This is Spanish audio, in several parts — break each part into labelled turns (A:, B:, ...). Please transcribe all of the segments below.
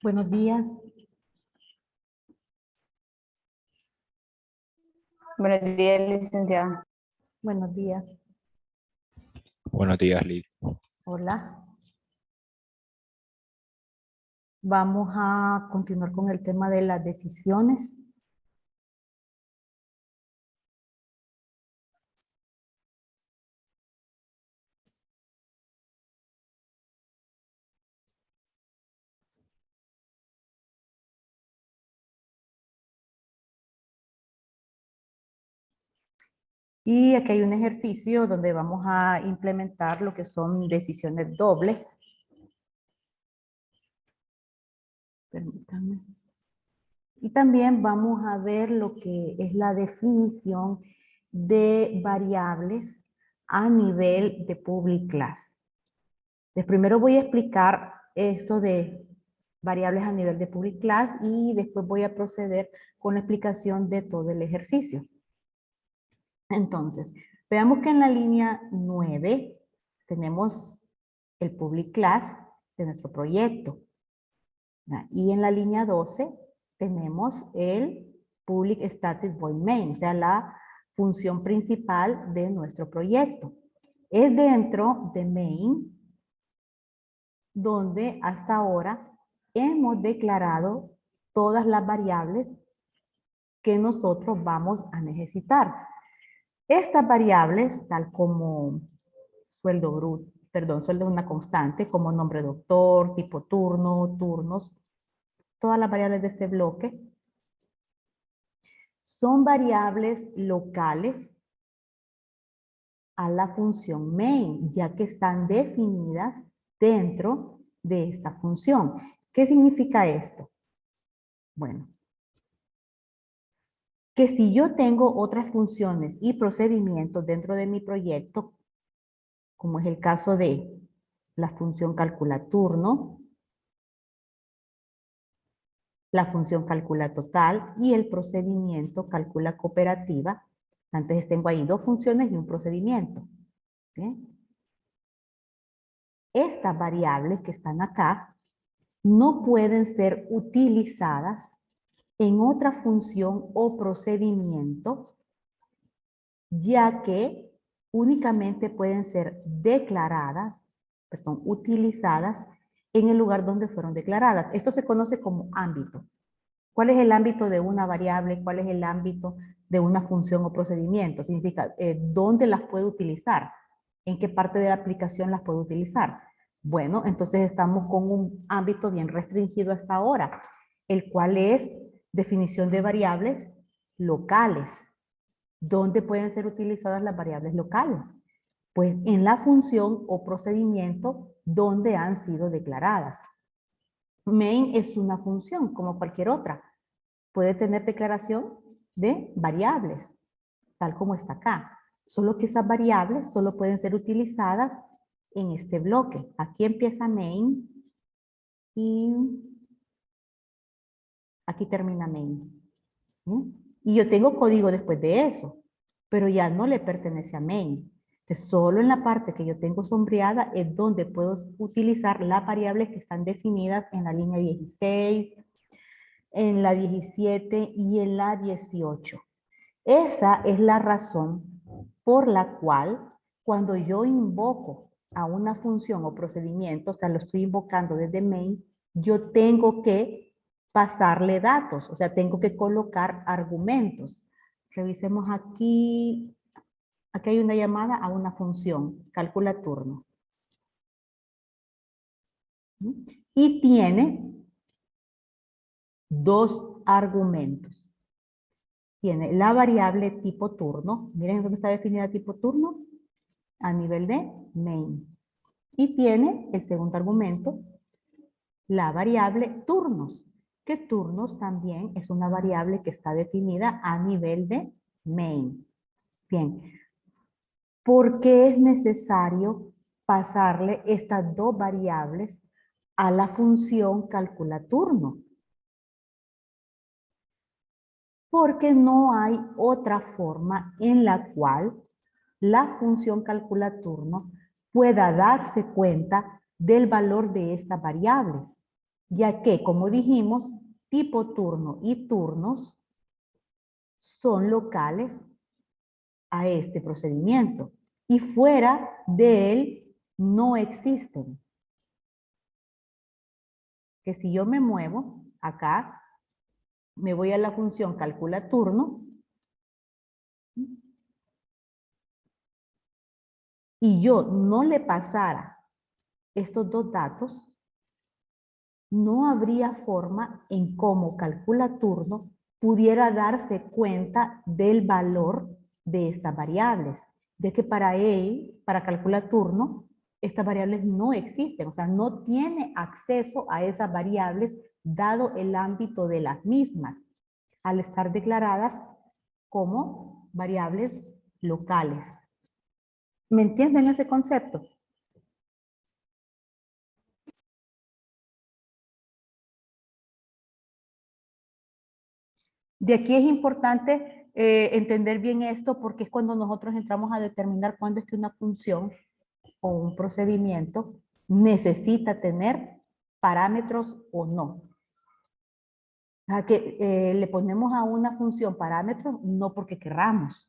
A: Buenos días.
B: Buenos días, licenciada.
A: Buenos días.
C: Buenos días, Liz.
A: Hola. Vamos a continuar con el tema de las decisiones. Y aquí hay un ejercicio donde vamos a implementar lo que son decisiones dobles. Permítanme. Y también vamos a ver lo que es la definición de variables a nivel de public class. Entonces, primero voy a explicar esto de variables a nivel de public class y después voy a proceder con la explicación de todo el ejercicio. Entonces, veamos que en la línea 9 tenemos el public class de nuestro proyecto. Y en la línea 12 tenemos el public static void main, o sea, la función principal de nuestro proyecto. Es dentro de main donde hasta ahora hemos declarado todas las variables que nosotros vamos a necesitar. Estas variables, tal como sueldo bruto, sueldo de una constante, como nombre doctor, tipo turno, turnos, todas las variables de este bloque, son variables locales a la función main, ya que están definidas dentro de esta función. ¿Qué significa esto? Bueno, que si yo tengo otras funciones y procedimientos dentro de mi proyecto, como es el caso de la función calcula turno, la función calcula total y el procedimiento calcula cooperativa. Entonces tengo ahí dos funciones y un procedimiento. ¿Bien? Estas variables que están acá no pueden ser utilizadas en otra función o procedimiento, ya que únicamente pueden ser utilizadas en el lugar donde fueron declaradas. Esto se conoce como ámbito. ¿Cuál es el ámbito de una variable? ¿Cuál es el ámbito de una función o procedimiento? Significa, ¿dónde las puedo utilizar? ¿En qué parte de la aplicación las puedo utilizar? Bueno, entonces estamos con un ámbito bien restringido hasta ahora, el cual es definición de variables locales. ¿Dónde pueden ser utilizadas las variables locales? Pues en la función o procedimiento donde han sido declaradas. Main es una función como cualquier otra. Puede tener declaración de variables, tal como está acá. Solo que esas variables solo pueden ser utilizadas en este bloque. Aquí empieza main y aquí termina main. ¿Sí? Y yo tengo código después de eso, pero ya no le pertenece a main. Entonces, solo en la parte que yo tengo sombreada es donde puedo utilizar las variables que están definidas en la línea 16, en la 17 y en la 18. Esa es la razón por la cual cuando yo invoco a una función o procedimiento, o sea, lo estoy invocando desde main, yo tengo que pasarle datos, o sea, tengo que colocar argumentos. Revisemos aquí, aquí hay una llamada a una función, calcula turno. Y tiene dos argumentos. Tiene la variable tipo turno. Miren dónde está definida tipo turno. A nivel de main. Y tiene el segundo argumento, la variable turnos. Que turnos también es una variable que está definida a nivel de main. Bien. ¿Por qué es necesario pasarle estas dos variables a la función calcula turno? Porque no hay otra forma en la cual la función calcula turno pueda darse cuenta del valor de estas variables, ya que, como dijimos, tipo turno y turnos son locales a este procedimiento y fuera de él no existen. Que si yo me muevo acá, me voy a la función calcula turno y yo no le pasara estos dos datos, no habría forma en cómo calcula turno pudiera darse cuenta del valor de estas variables, de que para él, para calcular turno, estas variables no existen, o sea, no tiene acceso a esas variables dado el ámbito de las mismas, al estar declaradas como variables locales. ¿Me entienden ese concepto? De aquí es importante entender bien esto porque es cuando nosotros entramos a determinar cuándo es que una función o un procedimiento necesita tener parámetros o no. A que le ponemos a una función parámetros no porque querramos,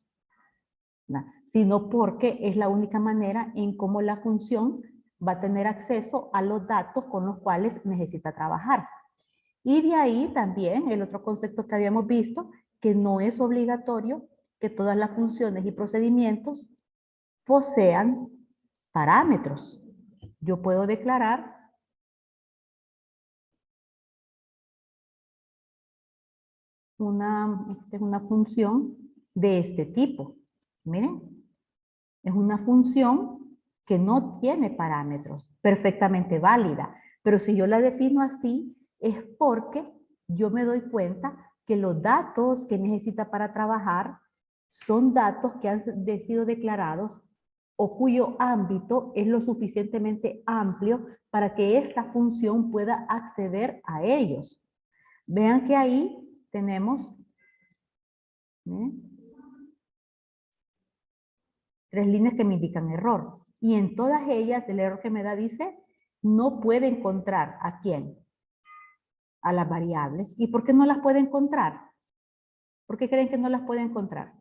A: ¿no? Sino porque es la única manera en cómo la función va a tener acceso a los datos con los cuales necesita trabajar. Y de ahí también el otro concepto que habíamos visto, que no es obligatorio que todas las funciones y procedimientos posean parámetros. Yo puedo declarar una función de este tipo. Miren, es una función que no tiene parámetros, perfectamente válida. Pero si yo la defino así, es porque yo me doy cuenta que los datos que necesita para trabajar son datos que han sido declarados o cuyo ámbito es lo suficientemente amplio para que esta función pueda acceder a ellos. Vean que ahí tenemos tres líneas que me indican error. Y en todas ellas el error que me da dice, no puede encontrar ¿a quién? A las variables. ¿Y por qué no las puede encontrar? ¿Por qué creen que no las puede encontrar?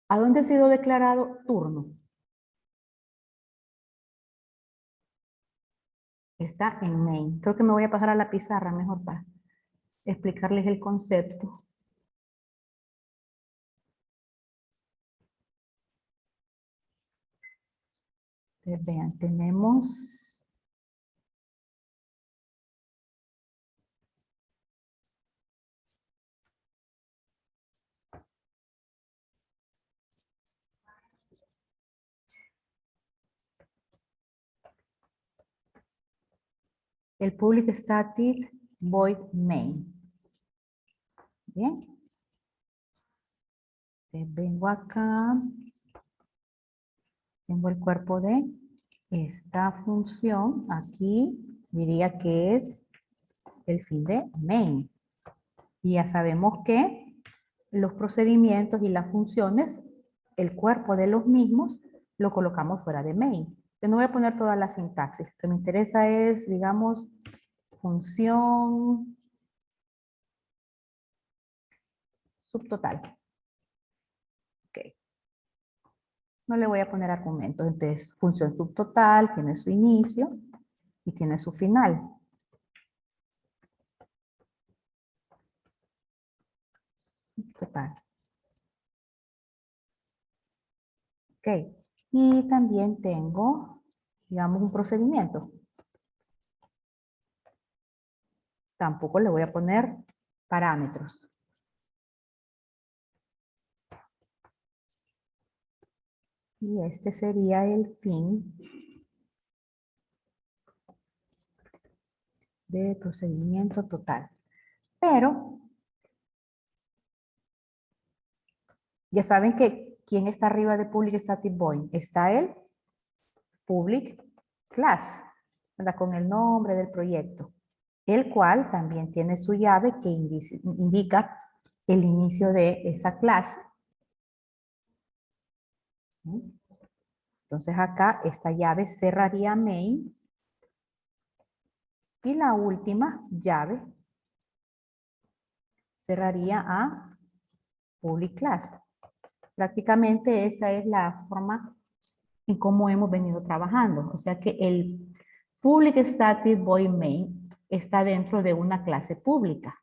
A: ¿A dónde ha sido declarado turno? Está en main. Creo que me voy a pasar a la pizarra mejor para explicarles el concepto. Entonces, vean, tenemos el public static void main. Bien. Entonces, vengo acá. Tengo el cuerpo de esta función. Aquí diría que es el fin de main. Y ya sabemos que los procedimientos y las funciones, el cuerpo de los mismos, lo colocamos fuera de main. Entonces no voy a poner toda la sintaxis. Lo que me interesa es, digamos, función subtotal. Ok. No le voy a poner argumentos. Entonces, función subtotal tiene su inicio y tiene su final. Total. Ok. Y también tengo, digamos, un procedimiento. Tampoco le voy a poner parámetros. Y este sería el fin de procedimiento total. Pero, ya saben que ¿quién está arriba de public static void? Está el public class, ¿verdad? Con el nombre del proyecto, el cual también tiene su llave que indica el inicio de esa clase. Entonces acá esta llave cerraría main y la última llave cerraría a public class. Prácticamente esa es la forma en cómo hemos venido trabajando. O sea que el public static void main está dentro de una clase pública.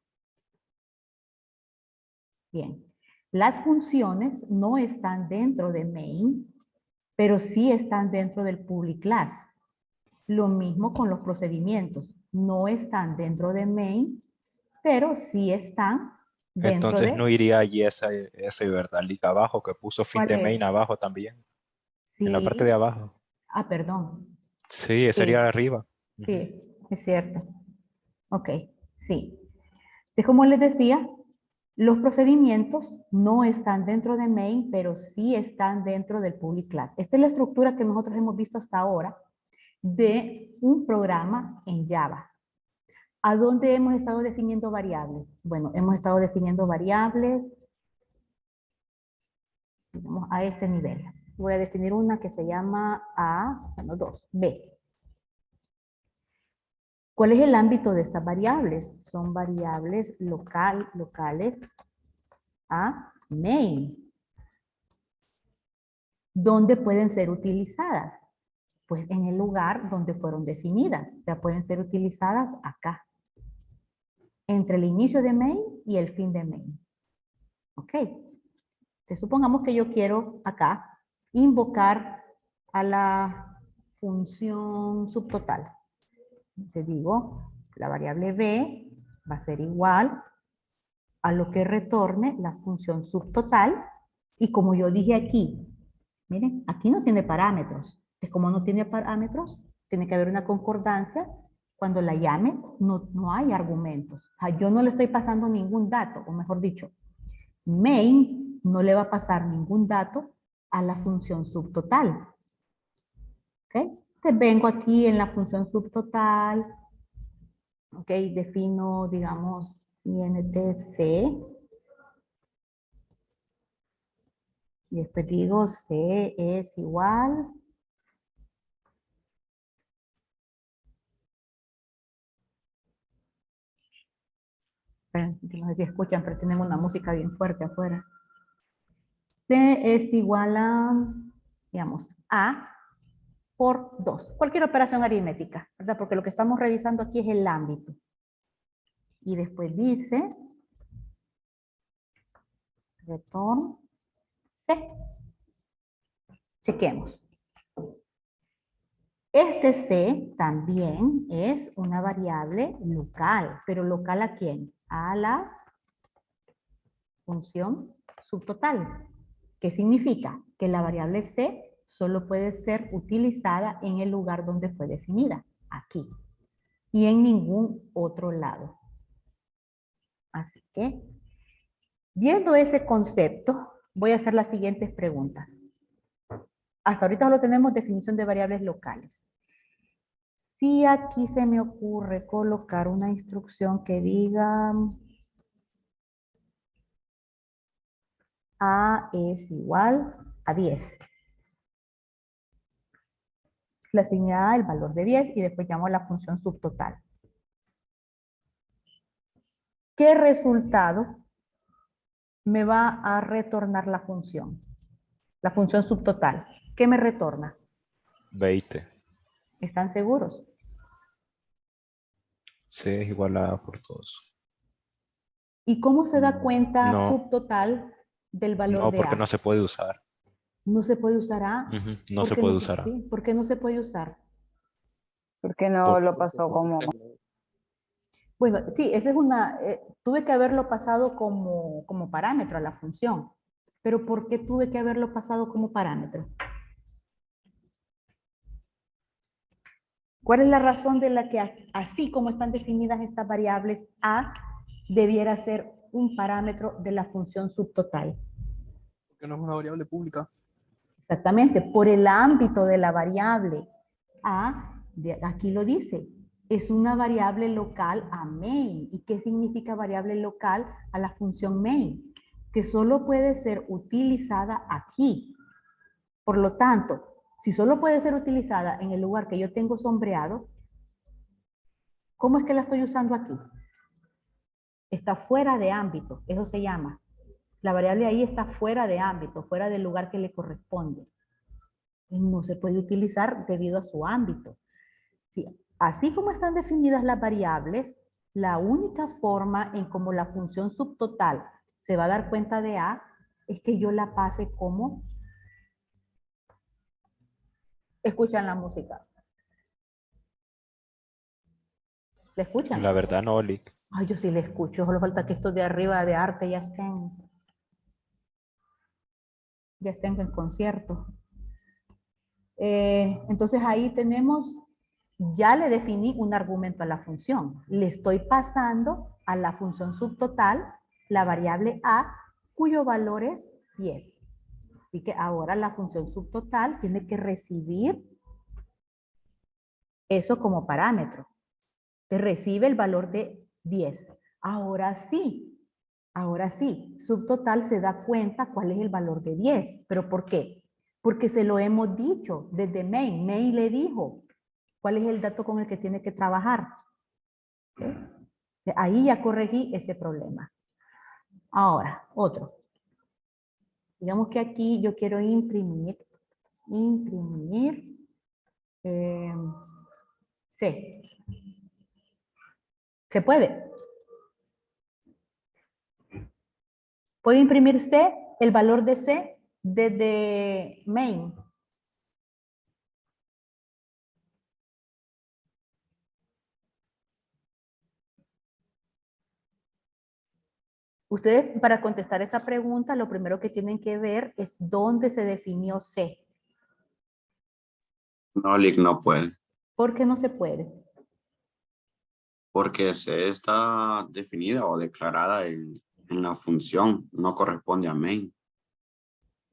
A: Bien. Las funciones no están dentro de main, pero sí están dentro del public class. Lo mismo con los procedimientos. No están dentro de main, pero sí están dentro
C: Entonces
A: de...
C: no iría allí ese ¿verdad? Link abajo que puso fin
A: ¿Cuál
C: de main
A: es?
C: abajo también. En la parte de
A: Sí.
C: abajo.
A: Ah, perdón.
C: Sí, sería
A: Sí,
C: arriba. Ujú.
A: sí, es cierto. Ok, sí. Entonces, como les decía, los procedimientos no están dentro de main, pero sí están dentro del public class. Esta es la estructura que nosotros hemos visto hasta ahora de un programa en Java. ¿A dónde hemos estado definiendo variables? Bueno, hemos estado definiendo variables, digamos, a este nivel. Voy a definir una que se llama B. ¿Cuál es el ámbito de estas variables? Son variables locales a main. ¿Dónde pueden ser utilizadas? Pues en el lugar donde fueron definidas. O sea, pueden ser utilizadas acá. Entre el inicio de main y el fin de main. ¿Ok? Entonces, supongamos que yo quiero acá invocar a la función subtotal. Te digo, la variable b va a ser igual a lo que retorne la función subtotal. Y como yo dije aquí, miren, aquí no tiene parámetros. Entonces, como no tiene parámetros, tiene que haber una concordancia. Cuando la llame, no hay argumentos. O sea, yo no le estoy pasando ningún dato, o mejor dicho, main no le va a pasar ningún dato a la función subtotal. ¿Ok? Entonces vengo aquí en la función subtotal. ¿Ok? Defino, digamos, intc. Y después digo c es igual. No sé si escuchan, pero tenemos una música bien fuerte afuera. C es igual a, digamos, A por 2. Cualquier operación aritmética, ¿verdad? Porque lo que estamos revisando aquí es el ámbito. Y después dice, return C. Chequemos. Este C también es una variable local, pero ¿local a quién? A la función subtotal. ¿Qué significa? Que la variable C solo puede ser utilizada en el lugar donde fue definida, aquí, y en ningún otro lado. Así que, viendo ese concepto, voy a hacer las siguientes preguntas. Hasta ahorita solo tenemos definición de variables locales. Si aquí se me ocurre colocar una instrucción que diga A es igual a 10. Le asigné a el valor de 10 y después llamo a la función subtotal. ¿Qué resultado me va a retornar la función? La función subtotal. ¿Qué me retorna?
C: 20.
A: ¿Están seguros?
C: C es igual a A por 2.
A: ¿Y cómo se da cuenta
C: No,
A: subtotal del valor
C: no,
A: de
C: porque
A: A?
C: no se puede usar.
A: No se puede usar A.
C: Ujú, no
A: ¿Por
C: se
A: qué no
C: puede
A: se,
C: usar A.
A: sí? ¿Por qué no se puede usar?
B: ¿Por qué no lo pasó como?
A: Bueno, sí, esa es una, tuve que haberlo pasado como parámetro a la función. Pero ¿por qué tuve que haberlo pasado como parámetro? ¿Cuál es la razón de la que así como están definidas estas variables, A debiera ser un parámetro de la función subtotal?
D: Porque no es una variable pública.
A: Exactamente, por el ámbito de la variable A, aquí lo dice, es una variable local a main. ¿Y qué significa variable local a la función main? Que solo puede ser utilizada aquí. Por lo tanto, si solo puede ser utilizada en el lugar que yo tengo sombreado, ¿cómo es que la estoy usando aquí? Está fuera de ámbito, eso se llama. La variable ahí está fuera de ámbito, fuera del lugar que le corresponde. No se puede utilizar debido a su ámbito. Sí, así como están definidas las variables, la única forma en cómo la función subtotal se va a dar cuenta de A es que yo la pase como... Escuchan la música. ¿La escuchan?
C: La verdad no, Lick.
A: Ay, yo sí la escucho. Solo falta que estos de arriba de arte ya estén en concierto. Entonces ahí tenemos, ya le definí un argumento a la función. Le estoy pasando a la función subtotal la variable A, cuyo valor es 10. Así que ahora la función subtotal tiene que recibir eso como parámetro. Te recibe el valor de 10. Ahora sí, subtotal se da cuenta cuál es el valor de 10. ¿Pero por qué? Porque se lo hemos dicho desde main. Main le dijo cuál es el dato con el que tiene que trabajar. ¿Sí? Ahí ya corregí ese problema. Ahora, otro. Digamos que aquí yo quiero imprimir C. ¿Se puede? ¿Puedo imprimir C, el valor de C, desde main? Ustedes, para contestar esa pregunta, lo primero que tienen que ver es dónde se definió C.
E: No, Lick, no puede,
A: ¿Por qué no se puede?
E: porque C está definida o declarada en la función, no corresponde a main.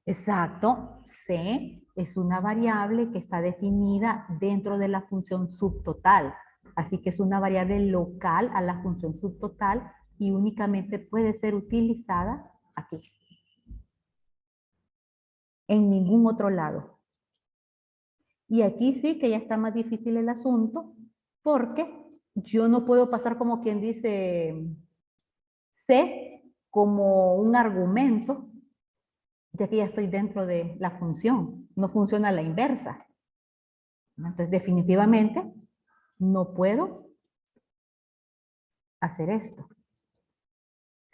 A: Exacto, C es una variable que está definida dentro de la función subtotal. Así que es una variable local a la función subtotal y únicamente puede ser utilizada aquí. En ningún otro lado. Y aquí sí que ya está más difícil el asunto porque yo no puedo pasar como quien dice C como un argumento, ya que ya estoy dentro de la función. No funciona a la inversa. Entonces, definitivamente, no puedo hacer esto.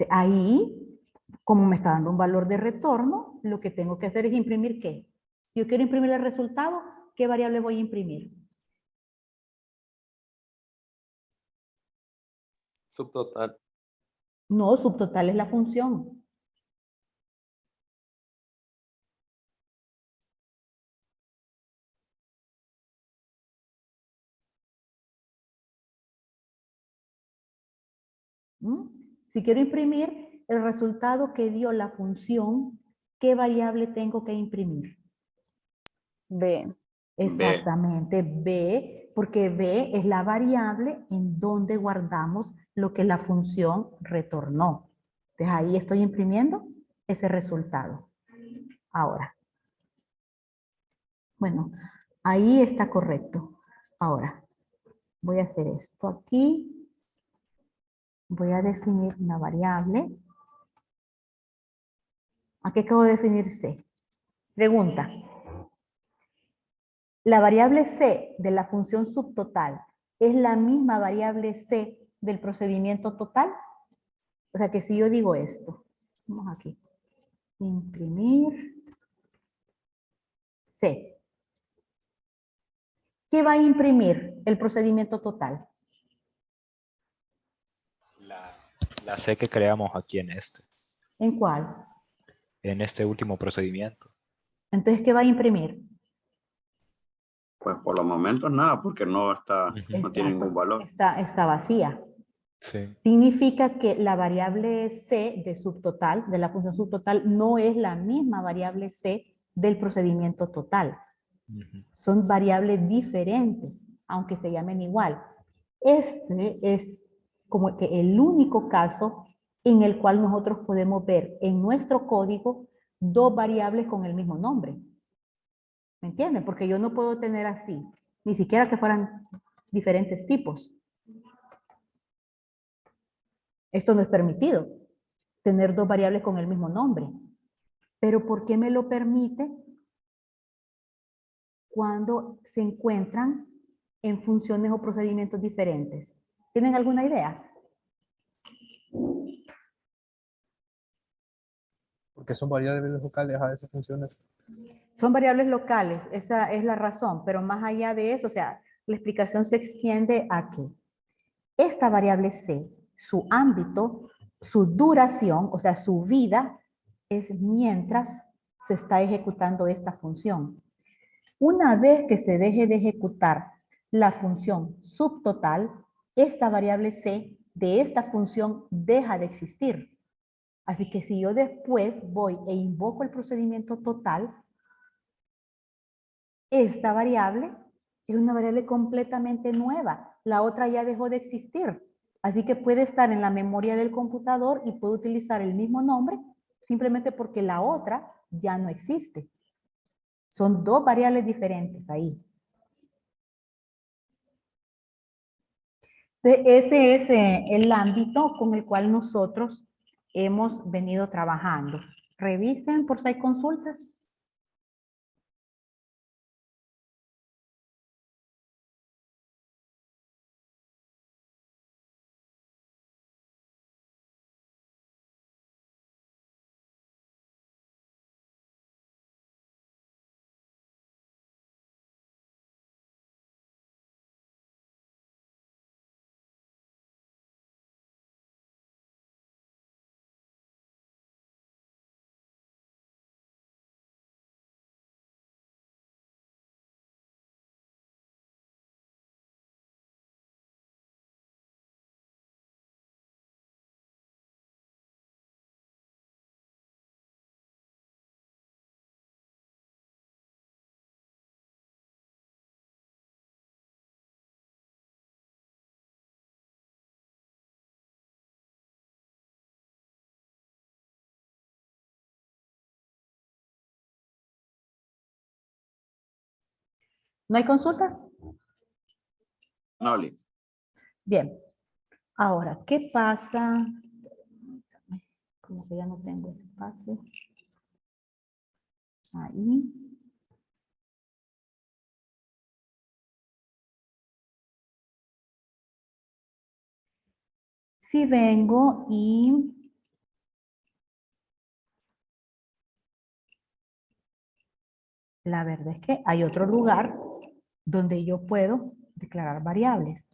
A: Ahí, como me está dando un valor de retorno, lo que tengo que hacer es imprimir ¿qué? Yo quiero imprimir el resultado, ¿qué variable voy a imprimir?
F: Subtotal.
A: No, subtotal es la función. ¿Mm? Si quiero imprimir el resultado que dio la función, ¿qué variable tengo que imprimir?
B: B.
A: Exactamente, B, porque B es la variable en donde guardamos lo que la función retornó. Entonces ahí estoy imprimiendo ese resultado. Ahora, bueno, ahí está correcto. Ahora, voy a hacer esto aquí. Voy a definir una variable. Aquí acabo de definir C. Pregunta. La variable C de la función subtotal es la misma variable C del procedimiento total. O sea que si yo digo esto, vamos aquí, imprimir C. ¿Qué va a imprimir el procedimiento total?
C: La C que creamos aquí
A: ¿En cuál?
C: en este último procedimiento.
A: Entonces, ¿qué va a imprimir?
E: Pues por los momentos nada, porque no está, no tiene ningún valor.
A: Está vacía.
C: Sí.
A: Significa que la variable C de subtotal, de la función subtotal, no es la misma variable C del procedimiento total. Son variables diferentes, aunque se llamen igual. Este es como que el único caso en el cual nosotros podemos ver en nuestro código dos variables con el mismo nombre. ¿Me entienden? Porque yo no puedo tener así, ni siquiera que fueran diferentes tipos. Esto no es permitido, tener dos variables con el mismo nombre. Pero ¿por qué me lo permite cuando se encuentran en funciones o procedimientos diferentes? ¿Tienen alguna idea?
D: Porque son variables locales, a veces funcionan.
A: Son variables locales, esa es la razón, pero más allá de eso, o sea, la explicación se extiende a que esta variable C, su ámbito, su duración, o sea, su vida, es mientras se está ejecutando esta función. Una vez que se deje de ejecutar la función subtotal, esta variable C de esta función deja de existir. Así que si yo después voy e invoco el procedimiento total, esta variable es una variable completamente nueva. La otra ya dejó de existir. Así que puede estar en la memoria del computador y puede utilizar el mismo nombre simplemente porque la otra ya no existe. Son dos variables diferentes ahí. Entonces, ese es el ámbito con el cual nosotros hemos venido trabajando. Revisen por si hay consultas. ¿No hay consultas?
E: No, Oli.
A: Bien. Ahora, ¿qué pasa? Como que ya no tengo espacio. Ahí. si vengo y la verdad es que hay otro lugar donde yo puedo declarar variables.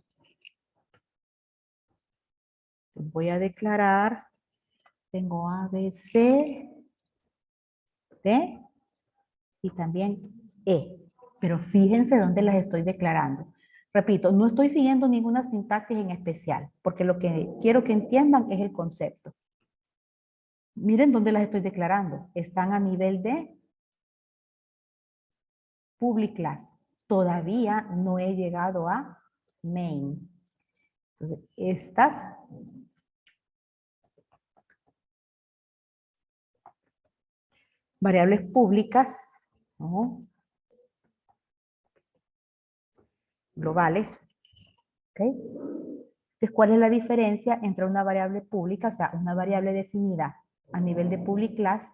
A: Voy a declarar, tengo A, B, C, D y también E. Pero fíjense dónde las estoy declarando. Repito, no estoy siguiendo ninguna sintaxis en especial, porque lo que quiero que entiendan es el concepto. Miren dónde las estoy declarando. Están a nivel de public class. Todavía no he llegado a main. Entonces, estas variables públicas, ¿no? Globales. ¿Ok? Entonces, ¿cuál es la diferencia entre una variable pública, o sea, una variable definida a nivel de public class,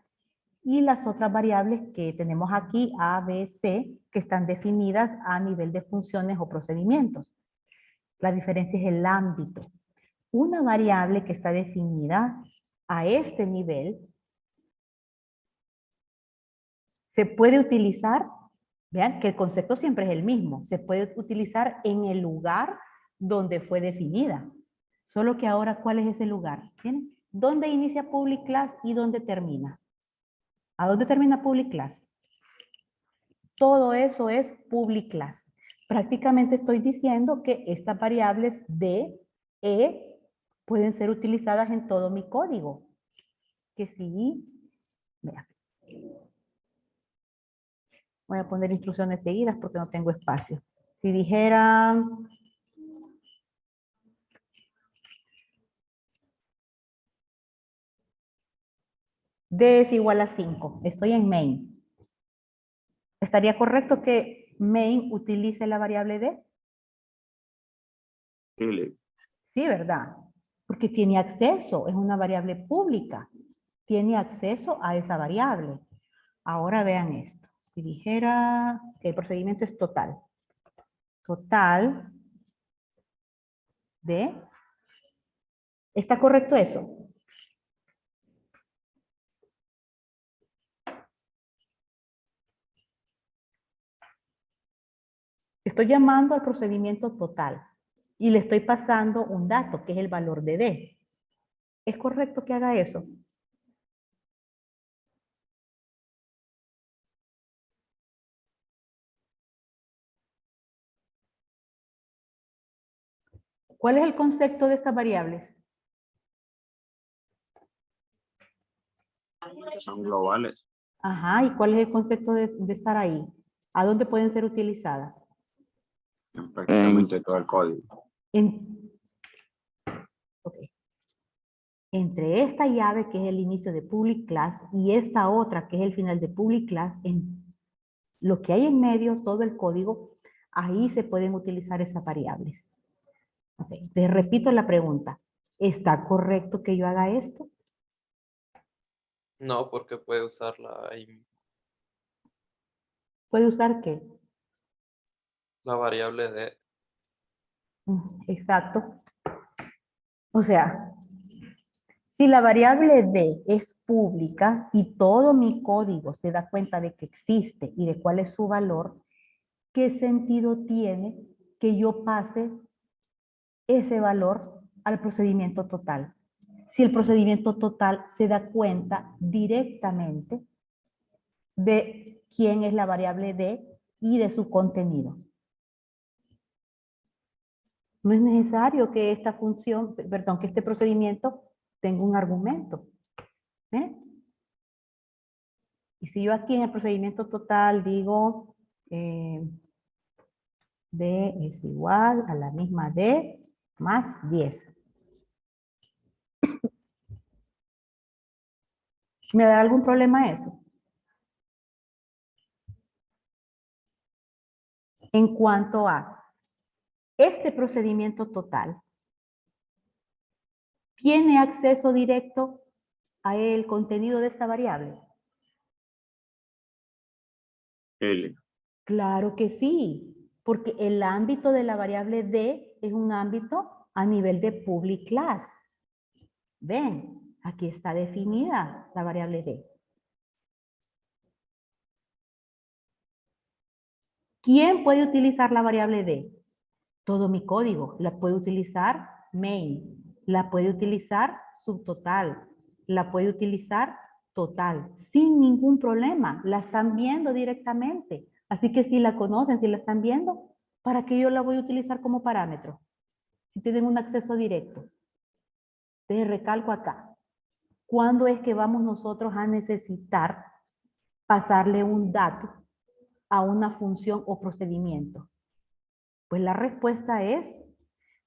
A: y las otras variables que tenemos aquí, A, B, C, que están definidas a nivel de funciones o procedimientos? La diferencia es el ámbito. Una variable que está definida a este nivel se puede utilizar, vean que el concepto siempre es el mismo, se puede utilizar en el lugar donde fue definida. Solo que ahora, ¿cuál es ese lugar? ¿Tienen? ¿Dónde inicia public class y dónde termina? ¿A dónde termina public class? Todo eso es public class. Prácticamente estoy diciendo que estas variables D, E, pueden ser utilizadas en todo mi código. Que sí, vean. Voy a poner instrucciones seguidas porque no tengo espacio. Si dijera D es igual a 5, estoy en main. ¿Estaría correcto que main utilice la variable D?
E: L.
A: Sí, ¿verdad? Porque tiene acceso, es una variable pública. Tiene acceso a esa variable. Ahora vean esto. Si dijera que el procedimiento es total. Total de... ¿Está correcto eso? Estoy llamando al procedimiento total y le estoy pasando un dato, que es el valor de D. ¿Es correcto que haga eso? ¿Cuál es el concepto de estas variables?
E: Son globales.
A: Ajá, ¿y cuál es el concepto de estar ahí? ¿A dónde pueden ser utilizadas?
E: En prácticamente todo el código.
A: Ok. Entre esta llave, que es el inicio de public class, y esta otra, que es el final de public class, en lo que hay en medio, todo el código, ahí se pueden utilizar esas variables. Ok, te repito la pregunta. ¿Está correcto que yo haga esto?
F: No, porque puede usarla ahí,
A: ¿Puede usar qué?
F: la variable de...
A: Exacto. O sea, si la variable D es pública y todo mi código se da cuenta de que existe y de cuál es su valor, ¿qué sentido tiene que yo pase ese valor al procedimiento total? Si el procedimiento total se da cuenta directamente de quién es la variable D y de su contenido. No es necesario que esta función, perdón, que este procedimiento tenga un argumento. ¿Eh? Y si yo aquí en el procedimiento total digo D es igual a la misma D más 10. ¿Me da algún problema eso? En cuanto a este procedimiento total, ¿tiene acceso directo a el contenido de esta variable?
E: L.
A: Claro que sí, porque el ámbito de la variable D es un ámbito a nivel de public class. Ven, aquí está definida la variable D. ¿Quién puede utilizar la variable D? Todo mi código. La puede utilizar main. La puede utilizar subtotal. La puede utilizar total. Sin ningún problema. La están viendo directamente. Así que si la conocen, si la están viendo, ¿para qué yo la voy a utilizar como parámetro? Si tienen un acceso directo. Te recalco acá. ¿Cuándo es que vamos nosotros a necesitar pasarle un dato a una función o procedimiento? Pues la respuesta es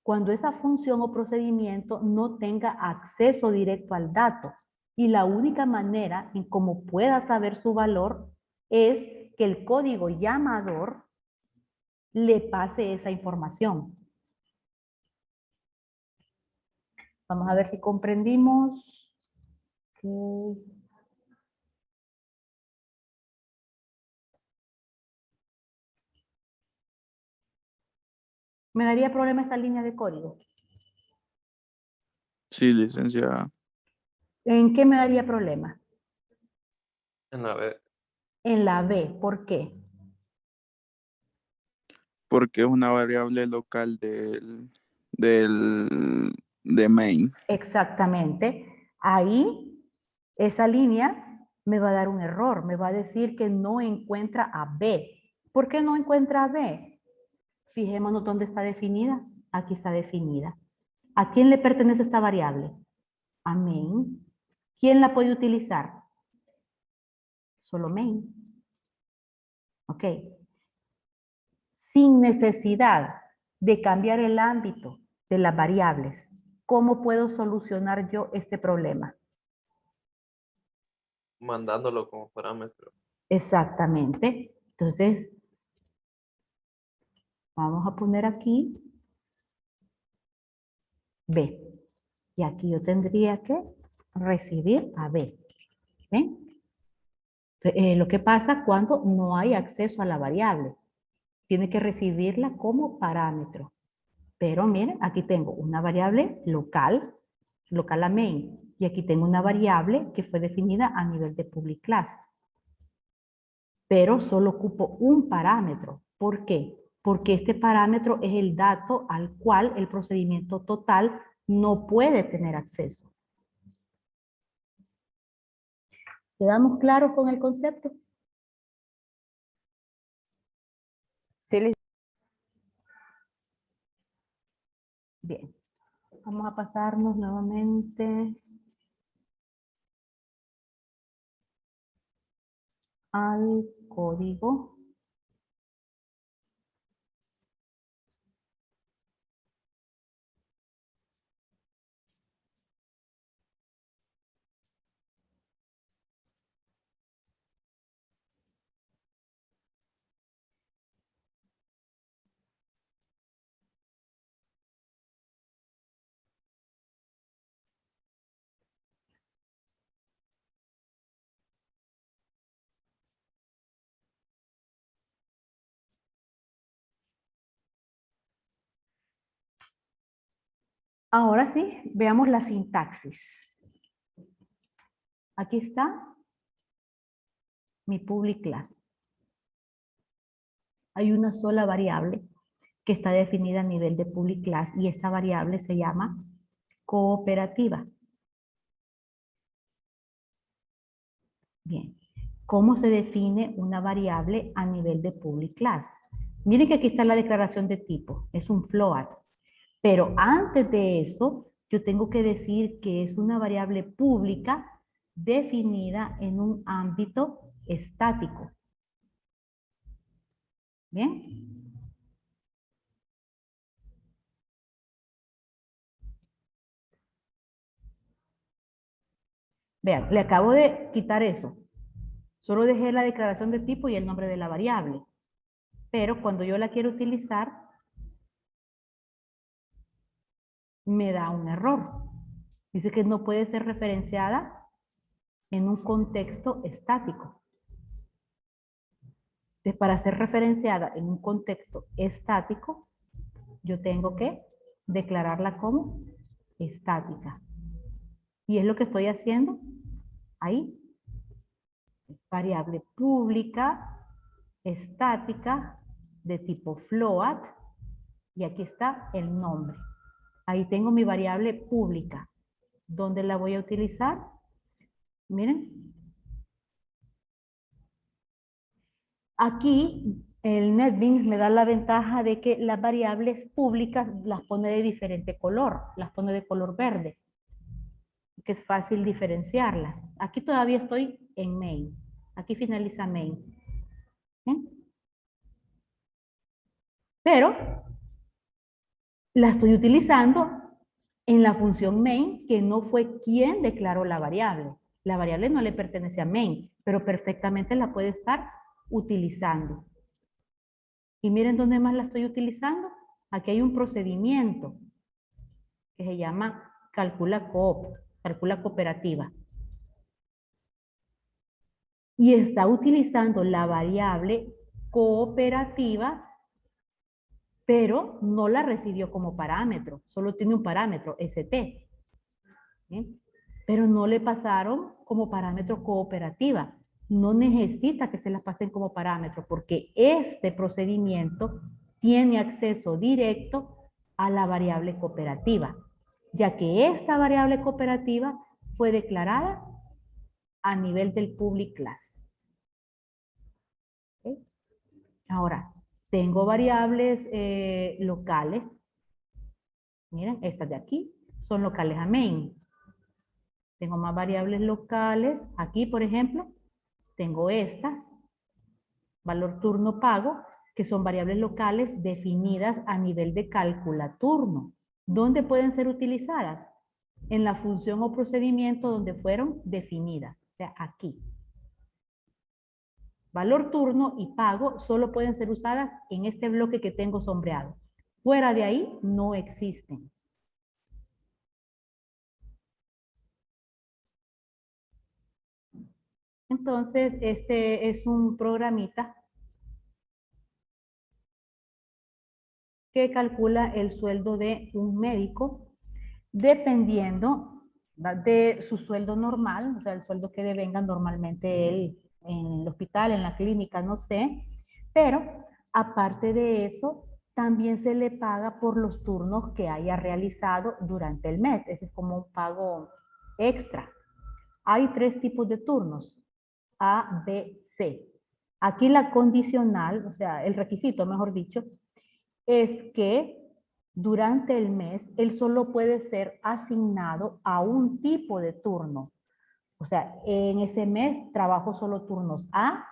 A: cuando esa función o procedimiento no tenga acceso directo al dato. Y la única manera en cómo pueda saber su valor es que el código llamador le pase esa información. Vamos a ver si comprendimos. Okay. ¿Me daría problema esta línea de código?
G: Sí, licenciada.
A: ¿En qué me daría problema?
F: En la B.
A: En la B. ¿Por qué?
G: Porque es una variable local de main.
A: Exactamente. Ahí, esa línea me va a dar un error. Me va a decir que no encuentra a B. ¿Por qué no encuentra a B? Fijémonos dónde está definida. Aquí está definida. ¿A quién le pertenece esta variable? A main. ¿Quién la puede utilizar? Solo main. Ok. Sin necesidad de cambiar el ámbito de las variables, ¿cómo puedo solucionar yo este problema?
F: Mandándolo como parámetro.
A: Exactamente. Entonces, vamos a poner aquí B. Y aquí yo tendría que recibir a B. ¿Ven? Lo que pasa cuando no hay acceso a la variable. Tiene que recibirla como parámetro. Pero miren, aquí tengo una variable local, local a main. Y aquí tengo una variable que fue definida a nivel de public class. Pero solo ocupo un parámetro. ¿Por qué? Porque este parámetro es el dato al cual el procedimiento total no puede tener acceso. ¿Quedamos claros con el concepto?
B: Sí,
A: Bien. Vamos a pasarnos nuevamente al código. Ahora sí, veamos la sintaxis. Aquí está mi public class. Hay una sola variable que está definida a nivel de public class y esta variable se llama cooperativa. Bien, ¿cómo se define una variable a nivel de public class? Miren que aquí está la declaración de tipo, es un float. Pero antes de eso, yo tengo que decir que es una variable pública definida en un ámbito estático. ¿Bien? Vean, le acabo de quitar eso. Solo dejé la declaración de tipo y el nombre de la variable. Pero cuando yo la quiero utilizar, me da un error. Dice que no puede ser referenciada en un contexto estático. Entonces, para ser referenciada en un contexto estático, yo tengo que declararla como estática. Y es lo que estoy haciendo ahí. Variable pública, estática, de tipo float. Y aquí está el nombre. Ahí tengo mi variable pública. ¿Dónde la voy a utilizar? Miren. Aquí el NetBeans me da la ventaja de que las variables públicas las pone de diferente color. Las pone de color verde. Que es fácil diferenciarlas. Aquí todavía estoy en main. Aquí finaliza main. ¿Bien? Pero la estoy utilizando en la función main, que no fue quien declaró la variable. La variable no le pertenece a main, pero perfectamente la puede estar utilizando. Y miren dónde más la estoy utilizando. Aquí hay un procedimiento que se llama calcula cooperativa. Y está utilizando la variable cooperativa, pero no la recibió como parámetro, solo tiene un parámetro, ST. ¿Bien? Pero no le pasaron como parámetro cooperativa. No necesita que se las pasen como parámetro, porque este procedimiento tiene acceso directo a la variable cooperativa, ya que esta variable cooperativa fue declarada a nivel del public class. ¿Okay? Ahora, tengo variables locales. Miren, estas de aquí son locales a main. Tengo más variables locales. Aquí, por ejemplo, tengo estas. Valor turno pago, que son variables locales definidas a nivel de cálcula turno. ¿Dónde pueden ser utilizadas? En la función o procedimiento donde fueron definidas. O sea, aquí. Valor turno y pago solo pueden ser usadas en este bloque que tengo sombreado. Fuera de ahí no existen. Entonces, este es un programita que calcula el sueldo de un médico dependiendo de su sueldo normal, o sea, el sueldo que devenga normalmente él en el hospital, en la clínica, no sé, pero aparte de eso, también se le paga por los turnos que haya realizado durante el mes. Ese es como un pago extra. Hay 3 tipos de turnos, A, B, C. Aquí la condicional, o sea, el requisito, mejor dicho, es que durante el mes él solo puede ser asignado a un tipo de turno. O sea, en ese mes trabajo solo turnos A,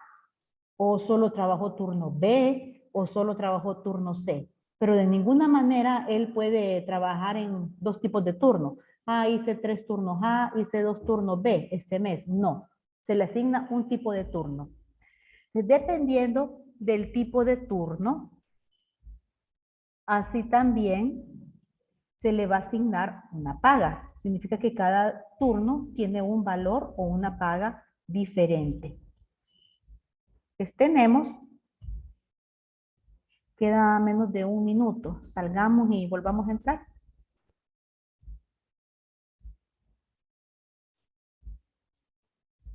A: o solo trabajo turno B, o solo trabajo turno C. Pero de ninguna manera él puede trabajar en 2 tipos de turno. Ah, hice 3 turnos A, hice 2 turnos B este mes. No, se le asigna un tipo de turno. Dependiendo del tipo de turno, así también se le va a asignar una paga. Significa que cada turno tiene un valor o una paga diferente. Pues tenemos, queda menos de 1 minuto. Salgamos y volvamos a entrar.